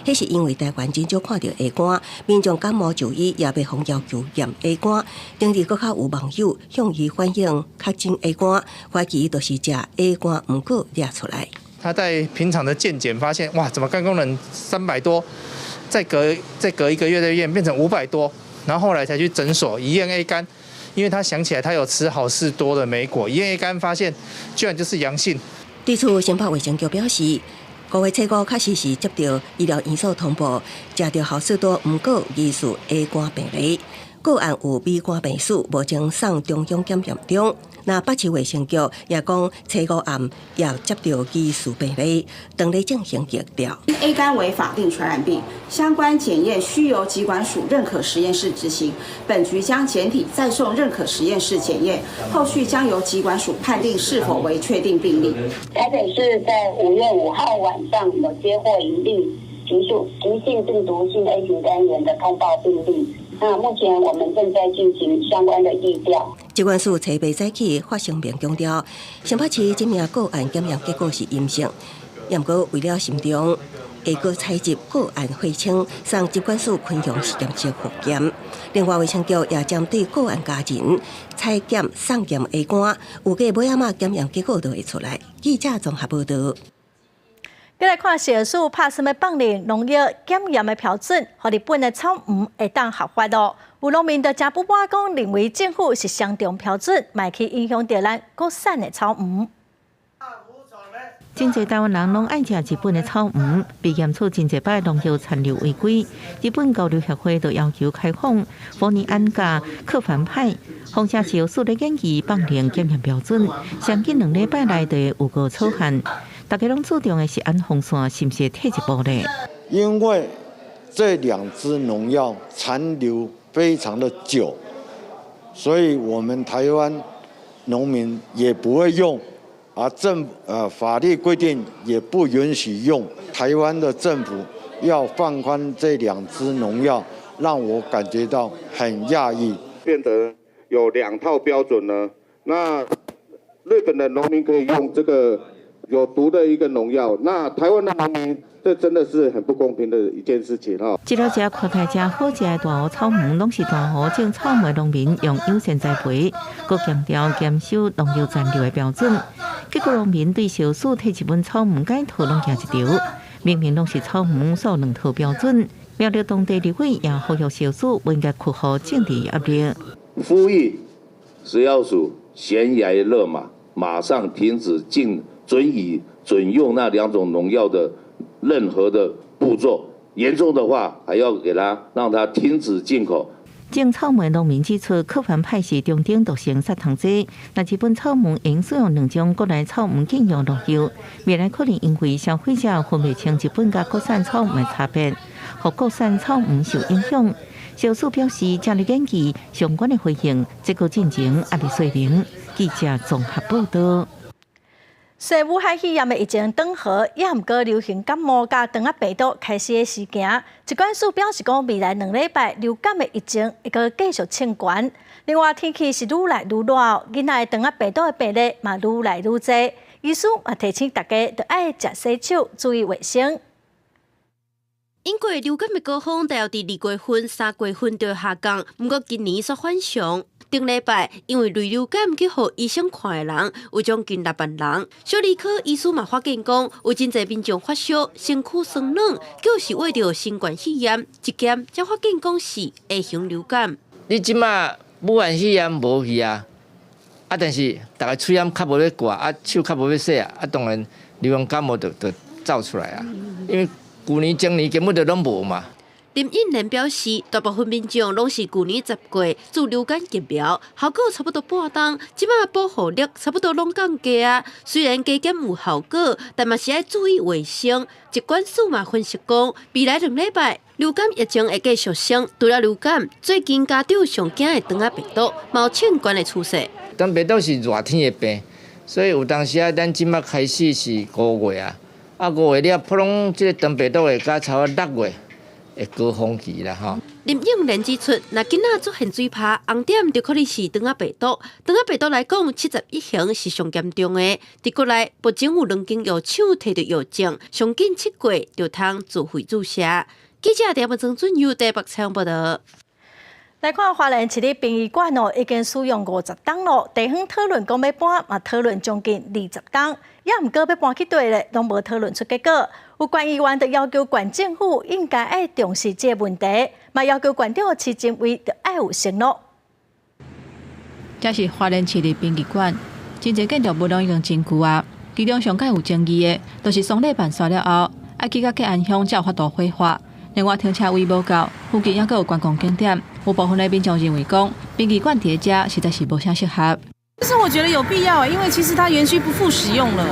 [SPEAKER 20] 迄是因为台湾真少看到 A 肝，民众感冒就医也被要求验 A 肝。顶日搁较有网友向伊反映确诊 A 肝，怀疑就是食 A 肝唔过抓出来。
[SPEAKER 26] 他在平常的健检发现，哇，怎么肝功能300多，再隔1个月的验变成500多，然后后来才去诊所一验 A 肝，因为他想起来他有吃好事多的莓果，一验 A 肝发现居然就是阳性。
[SPEAKER 20] 地处新北卫生局表示，5月初5确实是接到医疗院所通报，食到好事多唔过疑似 A 肝病例，个案有 B 肝病史，目前送中央检验中。那北市卫生局也讲，初5暗也接到疑似病例，等咧进行疫调。
[SPEAKER 27] A 肝为法定传染病，相关检验需由疾管署认可实验室执行。本局将检体再送认可实验室检验，后续将由疾管署判定是否为确定病例。
[SPEAKER 28] 台北市在5月5号晚上有接获一例急性病毒性 A 型肝炎的通报病例。那目前我们正在进行相关的疫调。
[SPEAKER 20] 疾管署初备早起发声明强调，新北市这名个案检验结果是阴性，不过为了慎重，会搁采集个案血清，送疾管署昆阳实验室复检。另外，卫生局也针对个案家人采检送检 A 肝，有个尾仔检验结果都会出来。记者综合报道。再来看社署拍算要放领农业检验的标准，和日本的草鱼会当合法咯。有农民就真不满讲，认为政府是相同标准，卖去影响到咱国产的草鱼。
[SPEAKER 19] 真侪台湾人拢爱食日本的草鱼，被验出真侪摆农药残留违规。日本交流协会就要求开放福尼安价克反派，放射性数的研究放量检验标准，相近2礼拜内就有个草案。大家拢注重的是安风线是不是退一步呢？
[SPEAKER 3] 因为这2支农药残留非常的久，所以我们台湾农民也不会用。而法律规定也不允许用，台湾的政府要放宽这2支农药，让我感觉到很讶异。
[SPEAKER 5] 变得有2套标准呢，那日本的农民可以用这个有毒的一个农药，那台湾的农民，这真的是很不公平的一件事情哈。
[SPEAKER 19] 除了这看起来真好食的大湖草鱼，拢是大湖种草莓农民用优先栽培，佮强调减少农药残留的标准。结果农民对小数摕1本草鱼改套拢行一条，明明拢是草鱼所2套标准。苗栗当地立委也呼吁小数不应该屈服政治压力。
[SPEAKER 5] 呼吁食药署悬崖勒马，马上停止准用那2种农药的任何的步骤，严重的话还要让它停止进口。
[SPEAKER 19] 种草莓农民指出，克反派是中等毒性杀虫剂，那日本草莓应使用2种国内草莓禁用农药，未来可能因为消费者分不清日本甲国产草莓的差别，和国产草莓受影响。小数表示，这类研究相关的回应，这个进程还未说明。记者综合报道。
[SPEAKER 1] 西武海肺炎的疫情转好，也毋过流行感冒甲肠仔病毒开始的时行。疾管署表示讲，未来2礼拜流感的疫情会阁继续升悬。另外，天气是愈来愈热，囡仔的肠仔病毒的病例嘛愈来愈侪。医师也提醒大家，要爱食洗手，注意卫生。
[SPEAKER 6] 因过流感的高峰，大约伫2月份、3月份就下降，不过今年煞反常。顶礼拜，因为类流感去互医生看的人有将近6万人。小儿科医师嘛发现讲，有真侪民众发烧、身躯酸冷，就是为着新冠肺炎，一检才发现讲是 A 型流感。
[SPEAKER 7] 你即马武汉肺炎无去啊，但是大家喙炎较无咧挂，手较无咧洗啊，当然流行感冒就走出来啊，因为旧年、前年根本就拢无嘛。
[SPEAKER 6] 林应莲表示，大部分民众拢是去年10月做流感疫苗，效果差不多半冬，即摆保护力差不多拢降低啊。虽然加减有效果，但嘛是要注意卫生。疾管署嘛分析讲，未来2礼拜流感疫情会继续升。除了流感，最近家长上惊的肠仔病毒，嘛有相关的趋势。
[SPEAKER 7] 肠病毒是热天的病，所以有当时咱即摆开始是5月啊，5月了，普通即个肠病毒会到差不多6月。会高峰期啦吼。
[SPEAKER 6] 林应莲指出，若囡仔出现水泡、红点，就可能是肠仔病毒。肠仔病毒来讲，71型是上严重的。伫国内，目前有2间药厂摕到药证，上紧7月就通自费注射。记者台北曾准由台北采访报道。
[SPEAKER 1] 来看花莲市立殡仪馆哦，已经使用50档咯。地方讨论讲要搬，嘛讨论将近20档，也毋过要搬去对咧，拢无讨论出结果。有关议员就要求县政府应该爱重视这个问题，嘛要求县长市政委就爱有承诺。
[SPEAKER 2] 这是花莲市立殡仪馆，真侪建筑物拢已经真旧啊。其中上界有争议的，就是双礼办煞了后，爱去到吉安乡才有法度火化。另外停车位无够，附近还阁有观光景点。有部分的民众认为讲，殡仪馆伫遮实在是无啥适合。
[SPEAKER 8] 其实我觉得有必要，因为其实它园区不复使用了，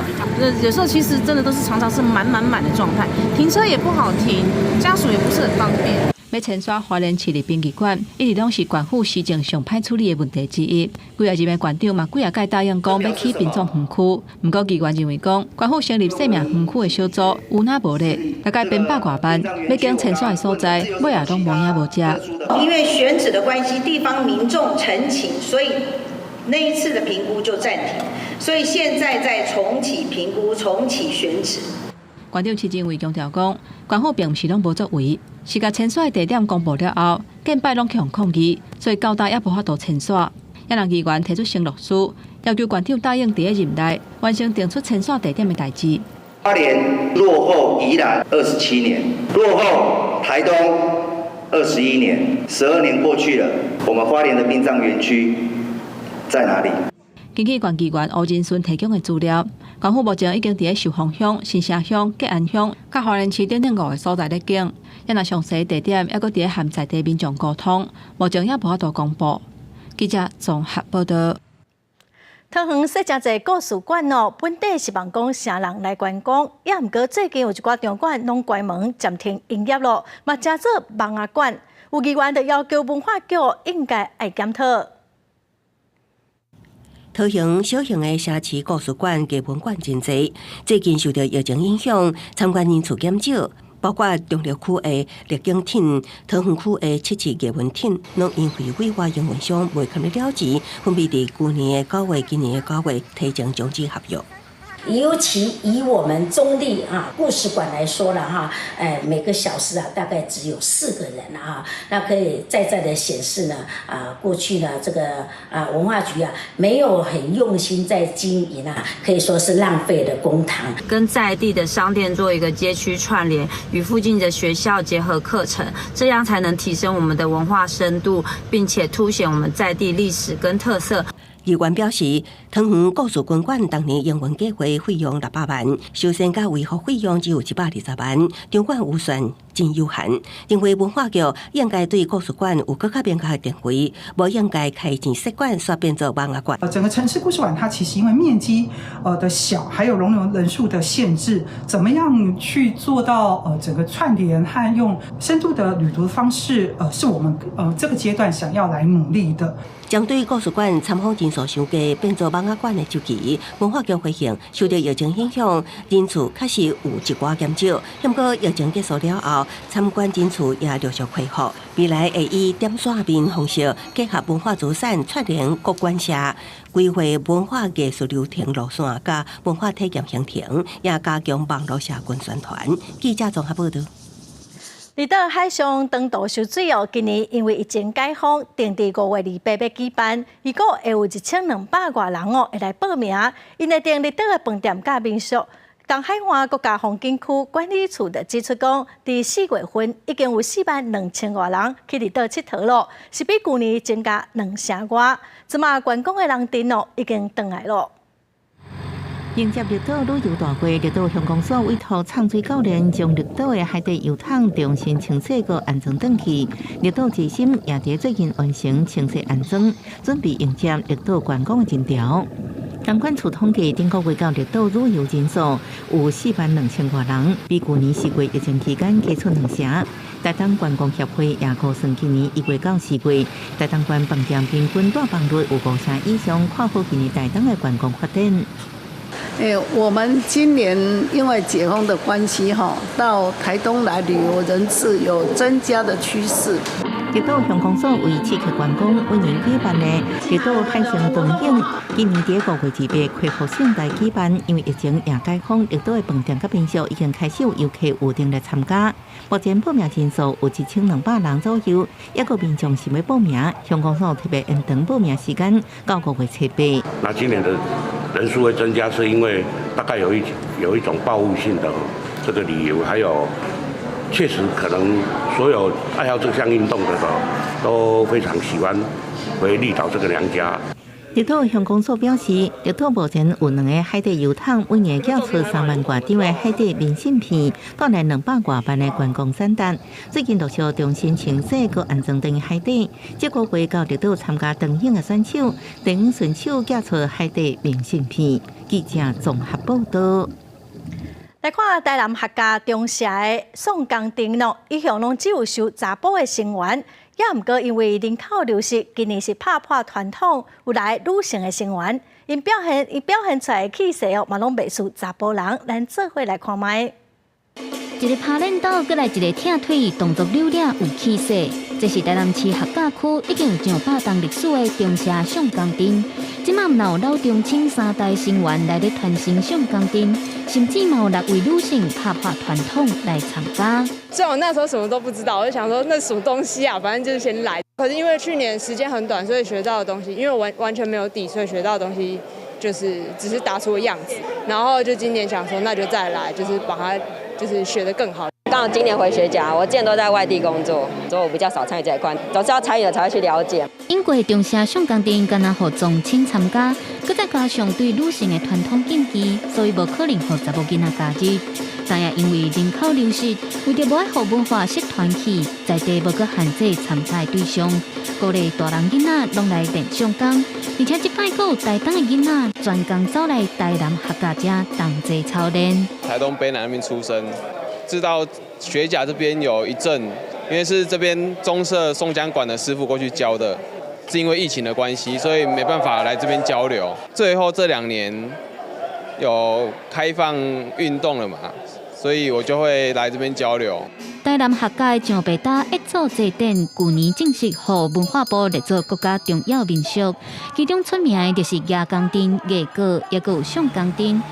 [SPEAKER 8] 有时候其实真的都是常常是满的状态，停车也不好停，家属也不是很方便。
[SPEAKER 2] 要清刷花莲市立殡仪馆，一直拢是县府施政上歹处理的问题之一。几啊日的县长嘛，几啊届答应讲要起殡葬园区，不过议员认为讲，县府成立生命园区的小组有哪无咧？大概编8外万，要经清刷的所在，尾也拢无影无食。
[SPEAKER 22] 因为选址的关系，地方民众陈情，所以那一次的评估就暂停，所以现在在重启评估、重启选址。
[SPEAKER 2] 县长市政委强调讲，县府并不是拢无作为，是甲清刷的地点公布了后，建摆拢向抗议，所以交代也无法度清刷。也让议员提出承诺书，要求县长答应伫任内完成定出清刷地点的代志。
[SPEAKER 23] 花莲落后宜兰27年，落后台东21年，12年过去了，我们花莲的殡葬园区在哪里？
[SPEAKER 2] 根据管机关吴仁顺提供的资料，官府目前已经伫寿丰乡、新社乡、吉安乡、甲花莲市等5个所在咧警，也若详细地点，还阁伫和在地民众沟通，目前也无法度公布。记者综合报道。
[SPEAKER 1] 桃园设真侪故事馆哦，本地希望讲啥人来观光，也毋过最近有一寡场馆拢关门暂停营业咯，嘛加做盲仔馆，有议员就要求文化局应该爱检讨。
[SPEAKER 20] 桃园小型的社区故事馆、艺文馆真侪，最近受到疫情影响，参观人次减少。包括中立区的丽景厅、桃园区的七七艺文厅，拢因为委外营运商未堪了之，分别伫去年的9月、今年的9月提前终止合约。
[SPEAKER 4] 尤其以我们中立故事馆来说了哈，每个小时大概只有4个人那可以在的显示呢过去呢这个文化局没有很用心在经营可以说是浪费了公帑。
[SPEAKER 9] 跟在地的商店做一个街区串联，与附近的学校结合课程，这样才能提升我们的文化深度，并且凸显我们在地历史跟特色。
[SPEAKER 20] 议员表示，桃园故事馆当年营运计划费用600万，修缮甲维护费用只有120万，场馆预算真有限。认为文化局应该对故事馆有更加严格的定位，无应该开钱设馆，煞变做盲仔馆。
[SPEAKER 10] 整个城市故事馆它其实因为面积的小，还有容人数的限制，怎么样去做到整个串联和用深度的旅途的方式，是我们这个阶段想要来努力的。
[SPEAKER 20] 将对故事馆参访人数上低变做盲仔馆的周期，文化局回应，受到疫情影响，人次确实有一寡减少。不过疫情结束了后，参观人次也陆续恢复。未来会以点线面方式结合文化资产串联各馆舍，规划文化艺术流程路线，加文化体验行程，也加强网络社群宣传。记者综合报道。
[SPEAKER 1] 离岛海上长途游水哦，今年因为疫情解封，定伫5月28日举办，预估会有1200多人哦会来报名。因会订离岛的饭店甲民宿。东海岸国家风景区管理处的指出讲，伫4月份已经有42000多人去离岛佚佗咯，是比去年增加2成多。即马观光的人潮哦已经回来咯。
[SPEAKER 19] 迎接绿岛旅游大会，绿岛乡公所委托畅水教练将绿岛的海底油桶重新清洗和安装转去。绿岛之心也伫最近完成清洗安装，准备迎接绿岛观光的人潮。公馆处统计，顶个月到绿岛旅游人数有42000多人，比去年4月疫情期间加出2成。台东观光协会也估算，今年1月到4月，台东县饭店平均大房率有5成以上，看好今年台东的观光发展。
[SPEAKER 11] 我们今年因为解封的关系到台东来旅游人次有增加的趋势。
[SPEAKER 19] 绿岛乡公所为刺激观光，每年举办的绿岛海上巡演，今年伫5月2日恢复盛大举办。因为疫情也解封，绿岛的饭店甲民宿已经开始有游客预定来参加。目前报名人数有1200人左右，也有民众想要报名，乡公所特别延长报名时间到5月7日。
[SPEAKER 12] 那今年的人数会增加，是因为大概有一种报复性的这个旅游，还有确实可能所有爱好这项运动的都非常喜欢回绿岛这个娘家。
[SPEAKER 19] 绿岛乡公所表示，绿岛目前有2个海底油桶，每年缴出3万多张的海底明信片，带来200多万的观光产值。最近陆续重新清洗和安装等海底，这个月到绿岛参加长影的选手，长影选手缴出海底明信片。记者综合报道。
[SPEAKER 1] 来看台南客家中社的宋江町咯，一向拢只有收查甫的成员，也毋过因为人口流失，今年是拍破传统，有来女性的成员，因表现出来的气势哦，嘛拢袂输查甫人，咱做伙来看卖。
[SPEAKER 13] 一个拍练斗，再来一个挺腿，动作溜俩有气势。这是台南市客家区已经有上100年历史的中社宋江町。即马有老中青3代成员来咧传承宋江町，甚至有6位女性拍破传统来参加。
[SPEAKER 24] 虽然我那时候什么都不知道，我就想说那什么东西啊，反正就是先来。可是因为去年时间很短，所以学到的东西，因为完全没有底，所以学到的东西就是只是打出个样子。然后就今年想说，那就再来，就是把它就是学得更好。
[SPEAKER 14] 刚好今年回学甲，我之前都在外地工作，所以我比较少参与这一块，总是要参与了才会去了解。
[SPEAKER 13] 因为中社上工店敢若予宗亲参加，佮再加上对女性的传统禁忌，所以无可能予查某囡仔加入。但也因为人口流失，为着无爱互文化失团去，在地无佮限制参加对象，鼓励大人囡仔拢来练上工，而且即摆佫有台东的囡仔专工走来台南客家遮同齐操练。
[SPEAKER 15] 台东北南那边出生，知道学甲这边有一阵，因为是这边中社松江馆的师傅过去教的，是因为疫情的关系，所以没办法来这边交流。最后这2年有开放运动了嘛，所以我就会来这边交流。
[SPEAKER 13] 台南客家的上白搭一组祭典，去年正式获文化部列作国家重要民俗，其中出名的就是亚工灯、艺歌，也有上工灯。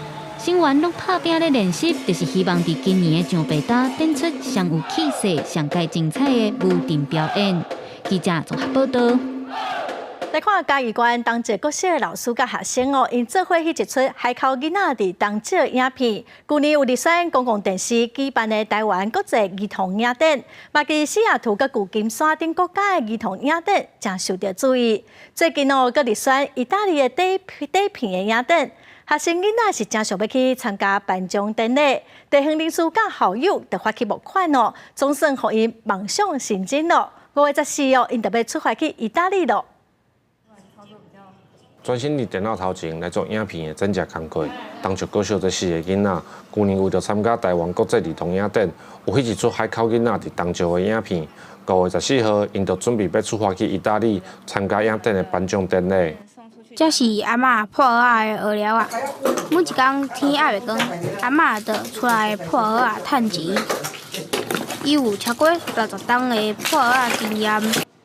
[SPEAKER 13] 成员拢拍拼咧练习，就是希望伫今年的上白搭展出上有气势、上界精彩的舞阵表演。记者综合报道。
[SPEAKER 1] 来看嘉义县同一国小的老师甲学生哦，因做伙翕一出海口囡仔伫同志的影片。去年有立选公共电视举办的台湾国际儿童影展，嘛伫西雅图甲旧金山等国家的儿童影展真受到注意。最近哦，阁立选意大利的底片的影展。学生囡仔是真想要去参加颁奖典礼，地方领事甲校友就发起募款哦，总算互因梦想成真咯。5月14日，因特别出发去意大利咯。
[SPEAKER 16] 专心伫电脑头前来做影片的真正工课，当就高小这4个囡仔，去年为着参加台湾国际儿童影展，有翕一出海口囡仔伫东石的影片。5月14号，因就准备要出发去意大利参加影展的颁奖典礼。
[SPEAKER 17] 这是阿嬷破蚵的学料啊！每一天天还袂光，阿嬷就出来破蚵趁钱。伊有超过60档的破蚵经验。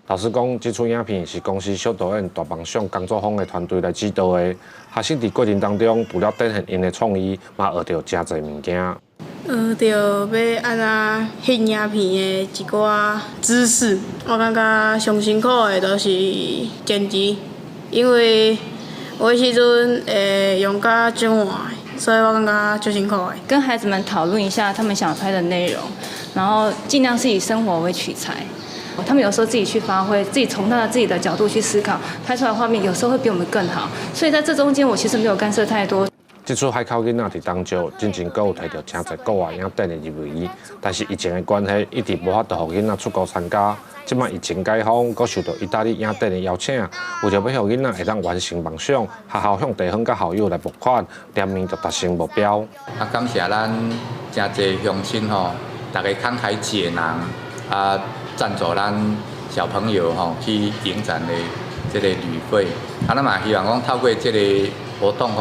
[SPEAKER 16] 老师讲，这出影片是公司小导演大梦想工作坊的团队来指导的。学生伫过程当中，除了展现因的创意，嘛学到真侪物件。
[SPEAKER 17] 学到要安怎翕影片的一寡知识。我感觉上辛苦的都是剪辑，因为我迄时阵会用甲真晚，所以我感觉最辛苦的。
[SPEAKER 18] 跟孩子们讨论一下他们想拍的内容，然后尽量是以生活为取材。他们有时候自己去发挥，自己从他自己的角度去思考，拍出来的画面有时候会比我们更好。所以在这中间，我其实没有干涉太多。
[SPEAKER 16] 这出海口囡仔伫东石，真正阁有摕到真侪国外影展的入围，但是疫情的关系，一直无法度互囡仔出国参加。即摆疫情解封，阁受到意大利影展的邀请，为着要互囡仔会当完成梦想，学校向地方甲校友来募款，连面就达成目标。
[SPEAKER 21] 感谢咱真侪乡亲吼，大家慷慨解囊赞助咱小朋友去影展的这个旅费，咱嘛希望讲透过这个活动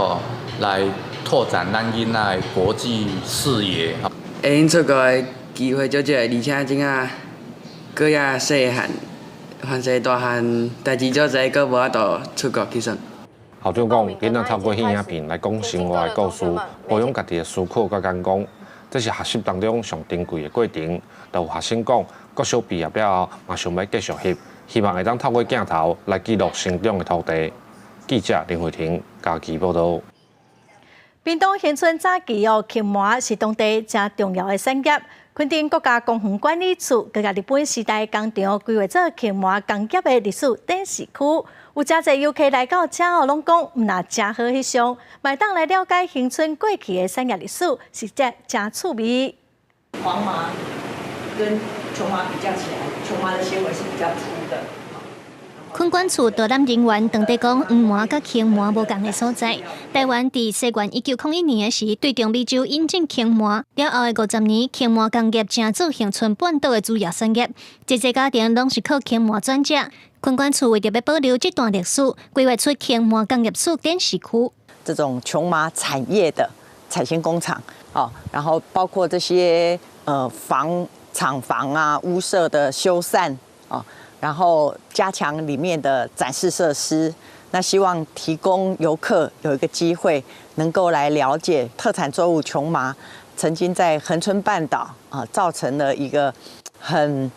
[SPEAKER 21] 来拓展咱囡仔的国际视野。
[SPEAKER 25] 会用出国的机会足侪，而且真啊，搁也细汉，凡是大汉代志足侪，搁无法度出国去算。
[SPEAKER 16] 校长讲，囡仔透过翕影片来讲生活的故事，培养家己的思考甲眼光，这是学习当中上珍贵的过程。就有学生讲，国小毕业了后，嘛想要继续翕，希望会当透过镜头来记录成长的土地。记者林慧婷嘉义报道。
[SPEAKER 1] 屏东恒春早期青麻是当地真重要的产业。垦丁国家公园管理处佮日本时代工厂规划做青麻工业的历史展示区，有真侪游客来到遮拢讲唔那真好翕相，卖当来了解恒春过去的产业历史，是真趣味。
[SPEAKER 26] 黄麻跟琼麻比较起来，琼麻的纤维是比较粗的。
[SPEAKER 13] 垦管处导览人员当地讲，黄麻甲青麻无共的所在。台湾伫西元1901年时对中美洲引进青麻，了后的50年，青麻工业成做恒春半岛的主要产业。一个家庭拢是靠青麻转食。垦管处为着要保留这段历史，规划出青麻工业史展示区。
[SPEAKER 29] 这种琼麻产业的产线工厂然后包括这些厂房啊、屋舍的修缮然后加强里面的展示设施，那希望提供游客有一个机会能够来了解特产作物琼麻曾经在恒春半岛造成了一个很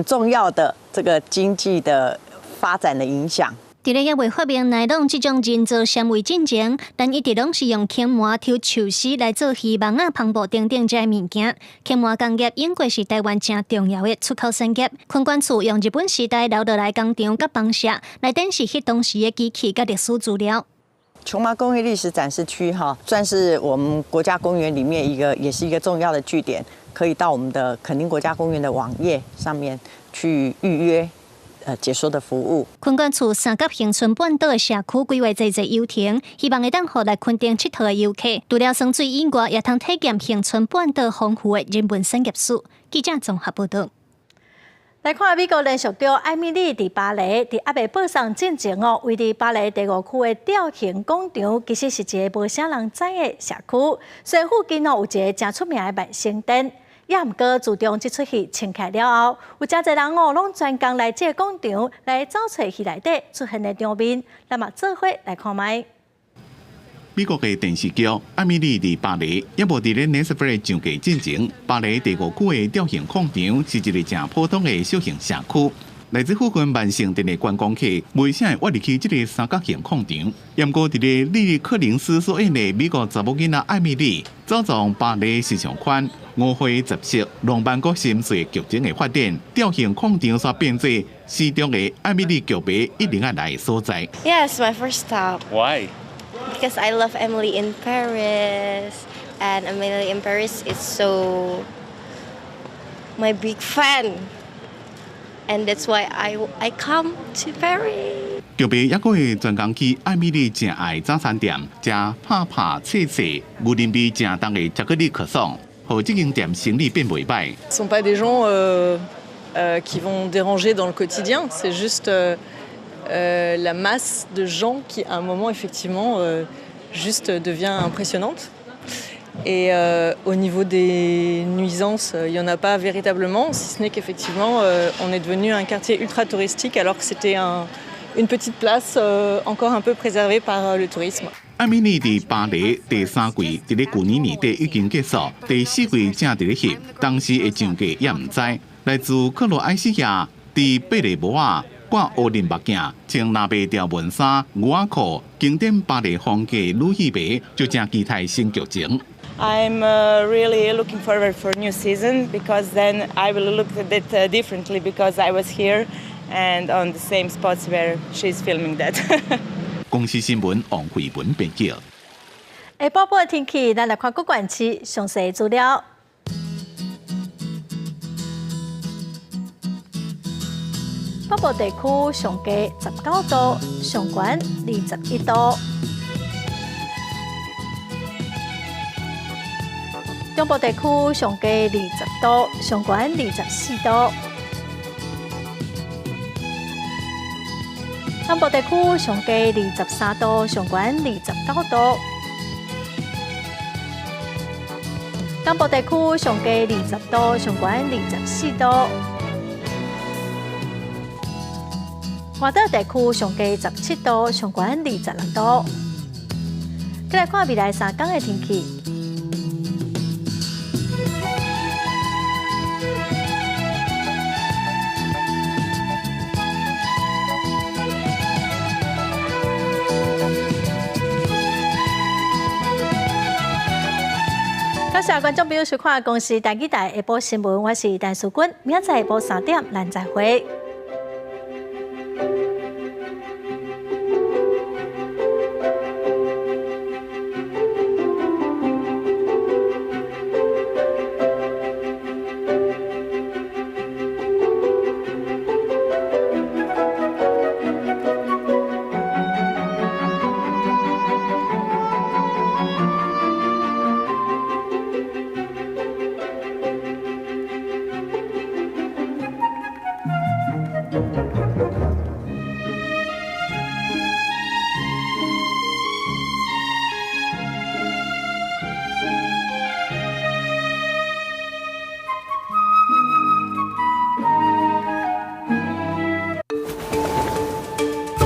[SPEAKER 29] 重要的这个经济的发展的影响。
[SPEAKER 13] 伫咧也未发明内容即种人造纤维进前，咱一直拢是用轻麻抽树丝来做希望篷布等等这物件。轻麻工业英国是台湾正重要的出口产业。昆管处用日本时代留落来工厂甲房舍，内底是迄当时的机器甲历史资料。
[SPEAKER 29] 琼麻工业历史展示区算是我们国家公园里面也是一个重要的据点，可以到我们的垦丁国家公园的网页上面去预约。解说的服务。
[SPEAKER 13] 昆管处三甲恒春半岛的社区规划侪游艇，希望会当互来垦丁佚佗的游客，除了耍水以外，也通体验恒春半岛丰富的人文产业史。记者综合报道。
[SPEAKER 1] 来看美国联署长艾米丽伫巴黎，伫阿未报上进前位伫巴黎第5区的吊形广场，其实是一个无啥人知的社区，所以附近有一个真出名的万圣殿。也毋过，自从这出戏清开了后，有真侪人拢专工来这广场来找找戏内底出现的场面，咱嘛做伙来看卖。
[SPEAKER 3] 美国的电视剧《艾米丽伫巴黎》也无伫咧 Netflix 上架进前，巴黎第5区的吊形广场是一个正普通的小型社区。来自附近万圣殿的观光客，未啥会挖入去这个三角形广场。不过，伫咧莉莉柯林斯所演的美国查某囡仔艾米丽，走从巴黎时尚圈、五花十色、浪漫国心碎剧情的发展，吊形广场煞变做时中的艾米丽剧迷一定要来的所在。
[SPEAKER 5] Yes, my first stop.
[SPEAKER 3] Why?
[SPEAKER 5] Because I love Emily in Paris, and Emily in Paris is so my big fan. And that's why I come to Paris.
[SPEAKER 3] 剧迷也会专工去艾米丽正爱早餐店，食拍拍脆脆、牛奶味正重的巧克力可颂，让这间店生意变袂歹。
[SPEAKER 6] Ce sont pas des gens qui vont déranger dans le quotidien. C'est juste la masse de gens qui, à un moment, effectivement, juste devient impressionnante. Et au niveau des nuisances, il n'y en a pas véritablement, si ce n'est qu'effectivement, on est devenu un quartier ultra touristique alors que c'était une petite place encore un peu préservée par le tourisme.
[SPEAKER 3] 艾米丽伫巴黎第3季，伫咧去年年底已经结束，第4季正伫咧翕，当时的上架也唔知。来自克罗埃西亚伫贝雷摩瓦挂乌林目镜，穿蓝白条纹衫、牛仔裤，经典巴黎风格女戏迷，就正期待新剧情。
[SPEAKER 7] I'm really looking forward for a new season because then I will look at it differently because I was here and on the same spots where she's filming that.
[SPEAKER 3] 公司新闻王慧文编辑。
[SPEAKER 1] 下晡的天气，咱来看各县市详细资料。北部地区上低19度，上悬21度。中部地区上低20度，上悬24度。南部地区上低23度，上悬29度。东部地区上低20度，上悬24度。华岛地区上低17度，上悬26度。再来看未来3天的天气。感谢观众朋友收看公视台语台下晡新闻，我是陈淑君，明仔载下晡3点咱再会。